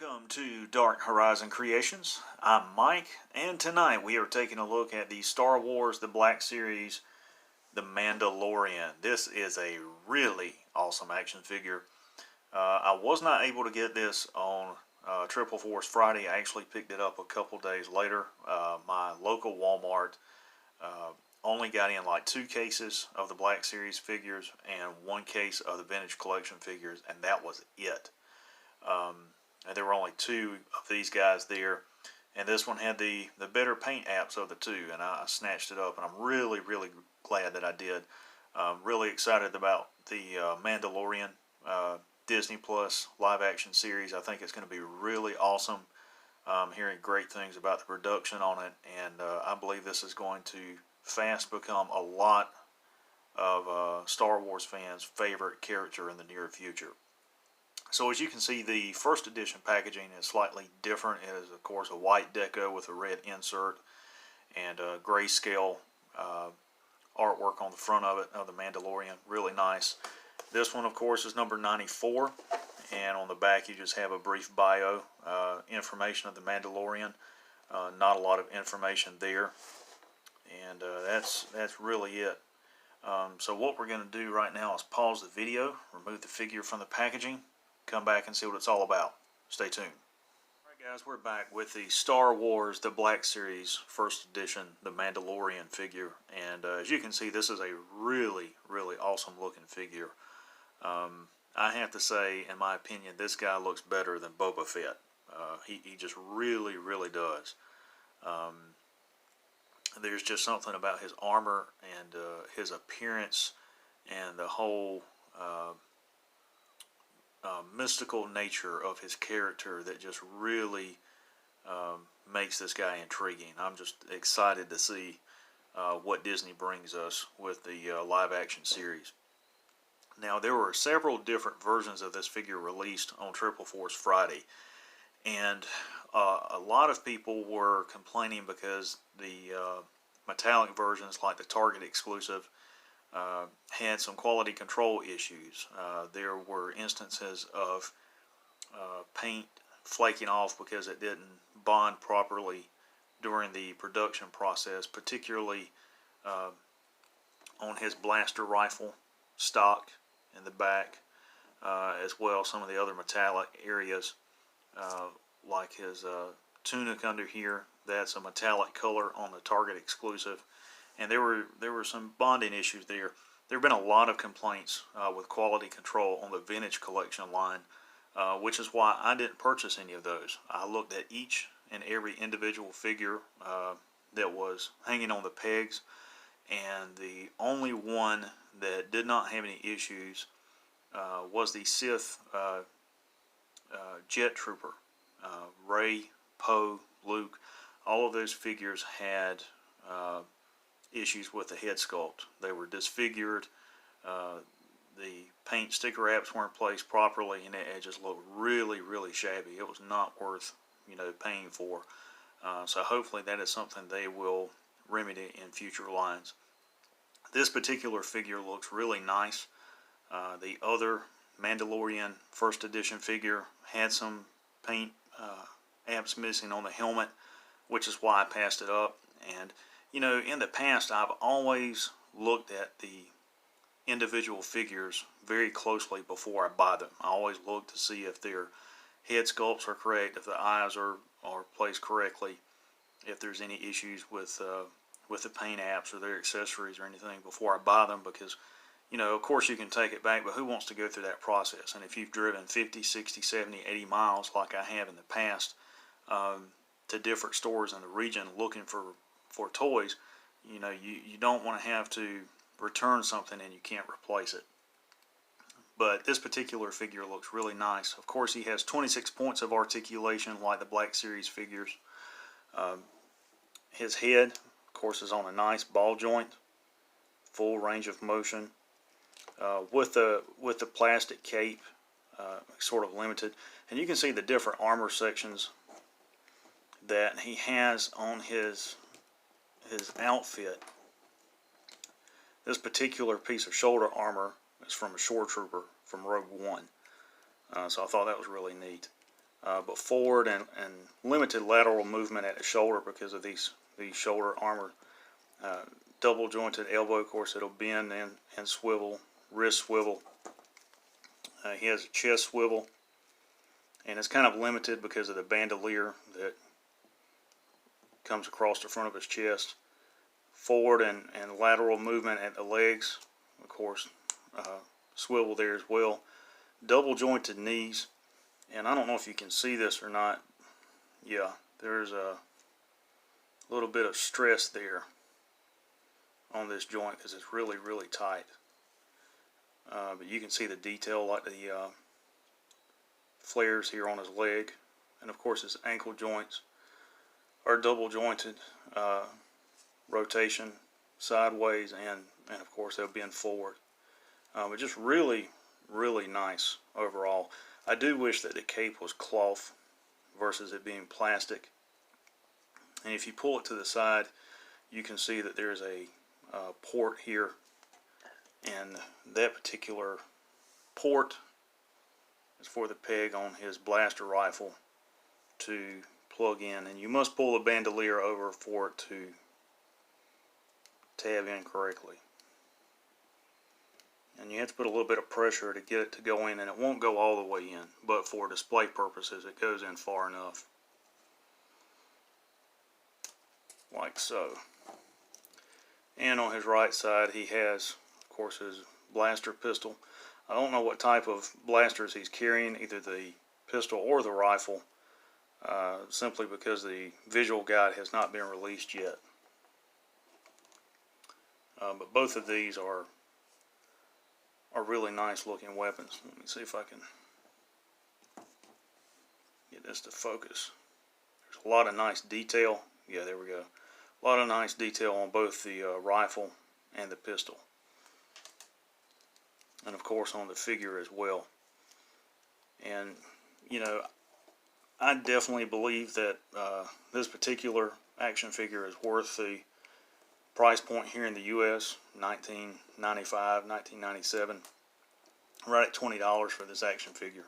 Welcome to Dark Horizon Creations. I'm Mike, and tonight we are taking a look at the Star Wars The Black Series, The Mandalorian. This is a really awesome action figure. I was not able to get this on Triple Force Friday. I actually picked it up a couple days later. My local Walmart only got in like 2 cases of the Black Series figures and 1 case of the Vintage Collection figures, and that was it. And there were only 2 of these guys there, and this one had the better paint apps of the 2, and I snatched it up, and I'm really glad that I did. Really excited about the Mandalorian Disney Plus live action series. I think it's going to be really awesome. I'm hearing great things about the production on it, and I believe this is going to fast become a lot of Star Wars fans' favorite character in the near future. So as you can see, the first edition packaging is slightly different. It is, of course, a white deco with a red insert and grayscale artwork on the front of it, of the Mandalorian. Really nice. This one, of course, is number 94. And on the back, you just have a brief bio, information of the Mandalorian. Not a lot of information there. And that's really it. So what we're going to do right now is pause the video, remove the figure from the packaging, come back and see what it's all about. Stay tuned. Alright guys, we're back with the Star Wars The Black Series first edition, the Mandalorian figure, and as you can see, this is a really awesome looking figure. I have to say, in my opinion, this guy looks better than Boba Fett. He just really does. There's just something about his armor and his appearance and the whole mystical nature of his character that just really makes this guy intriguing. I'm just excited to see what Disney brings us with the live action series. Now, there were several different versions of this figure released on Triple Force Friday, and a lot of people were complaining because the metallic versions, like the Target exclusive, had some quality control issues. There were instances of paint flaking off because it didn't bond properly during the production process, particularly on his blaster rifle stock in the back, as well some of the other metallic areas, like his tunic under here. That's a metallic color on the Target exclusive. And there were some bonding issues there. There have been a lot of complaints with quality control on the Vintage Collection line, which is why I didn't purchase any of those. I looked at each and every individual figure that was hanging on the pegs, and the only one that did not have any issues was the Sith Jet Trooper. Rey, Poe, Luke, all of those figures had issues with the head sculpt. They were disfigured. The paint sticker apps weren't placed properly, and it just looked really shabby. It was not worth, paying for. So hopefully that is something they will remedy in future lines. This particular figure looks really nice. The other Mandalorian first edition figure had some paint apps missing on the helmet, which is why I passed it up. And in the past, I've always looked at the individual figures very closely before I buy them. I always look to see if their head sculpts are correct, if the eyes are placed correctly, if there's any issues with the paint apps or their accessories or anything before I buy them, because of course you can take it back, but who wants to go through that process? And if you've driven 50, 60, 70, 80 miles like I have in the past to different stores in the region looking for toys, you don't want to have to return something and you can't replace it. But this particular figure looks really nice. Of course, he has 26 points of articulation like the Black Series figures. His head, of course, is on a nice ball joint, full range of motion, with the plastic cape sort of limited. And you can see the different armor sections that he has on his outfit. This particular piece of shoulder armor is from a shore trooper from Rogue One, so I thought that was really neat. but forward and limited lateral movement at the shoulder because of these shoulder armor. Double jointed elbow, of course, it'll bend and swivel, wrist swivel. He has a chest swivel, and it's kind of limited because of the bandolier that comes across the front of his chest. Forward and lateral movement at the legs, of course, swivel there as well. Double jointed knees, and I don't know if you can see this or not. Yeah, there's a little bit of stress there on this joint because it's really, really tight. But you can see the detail, like the flares here on his leg, and of course his ankle joints are double jointed, rotation sideways, and of course they'll bend forward. But just really, really nice overall. I do wish that the cape was cloth versus it being plastic. And if you pull it to the side, you can see that there's a port here, and that particular port is for the peg on his blaster rifle to plug in, and you must pull the bandolier over for it to tab in correctly. And you have to put a little bit of pressure to get it to go in, and it won't go all the way in, but for display purposes it goes in far enough, like so. And on his right side he has, of course, his blaster pistol. I don't know what type of blasters he's carrying, either the pistol or the rifle, simply because the visual guide has not been released yet. But both of these are really nice looking weapons. Let me see if I can get this to focus. There's a lot of nice detail. Yeah, there we go. A lot of nice detail on both the rifle and the pistol. And of course on the figure as well. And you know, I definitely believe that this particular action figure is worth the price point here in the US, $19.95, $19.97, right at $20 for this action figure.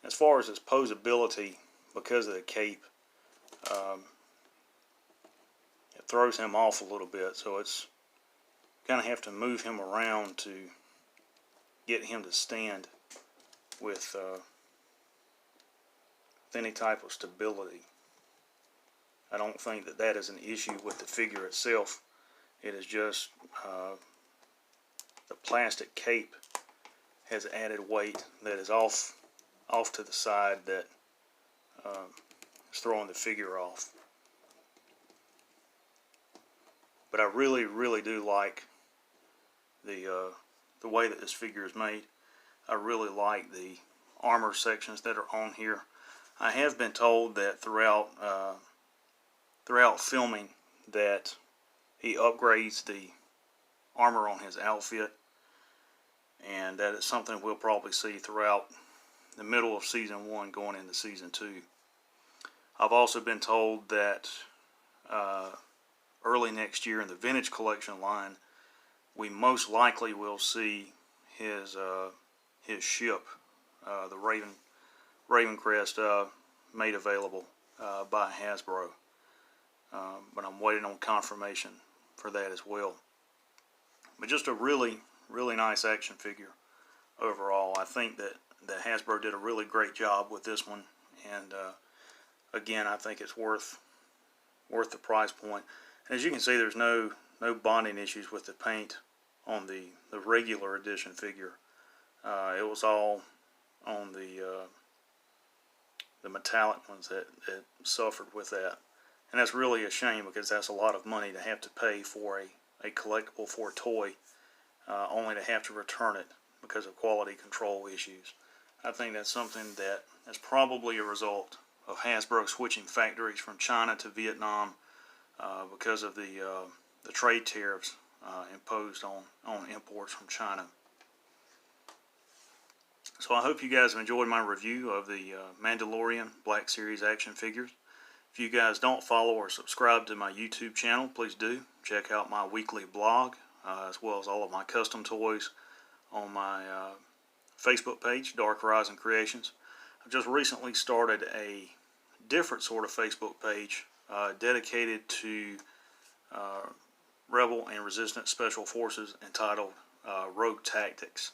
As far as its posability, because of the cape, it throws him off a little bit, so it's kind of have to move him around to get him to stand with any type of stability. I don't think that that is an issue with the figure itself. It is just the plastic cape has added weight that is off to the side that is throwing the figure off. But I really, really do like the way that this figure is made. I really like the armor sections that are on here. I have been told that throughout filming that he upgrades the armor on his outfit, and that is something we'll probably see throughout the middle of Season 1 going into Season 2. I've also been told that early next year in the Vintage Collection line, we most likely will see his ship, the Raven Crest, made available by Hasbro. But I'm waiting on confirmation for that as well. But just a really, really nice action figure overall. I think that Hasbro did a really great job with this one, and again, I think it's worth the price point. And as you can see, there's no bonding issues with the paint on the regular edition figure. It was all on the metallic ones that suffered with that. And that's really a shame, because that's a lot of money to have to pay for a collectible, for a toy, only to have to return it because of quality control issues. I think that's something that's probably a result of Hasbro switching factories from China to Vietnam because of the trade tariffs imposed on imports from China. So I hope you guys have enjoyed my review of the Mandalorian Black Series action figures. If you guys don't follow or subscribe to my YouTube channel, please do. Check out my weekly blog, as well as all of my custom toys on my Facebook page, Dark Horizon Creations. I've just recently started a different sort of Facebook page dedicated to Rebel and Resistance Special Forces entitled Rogue Tactics.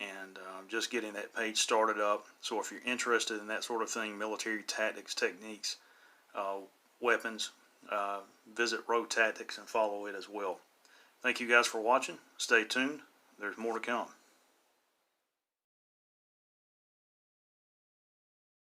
And I'm just getting that page started up. So if you're interested in that sort of thing, military tactics, techniques, weapons, visit Rogue Tactics and follow it as well. Thank you guys for watching. Stay tuned. There's more to come.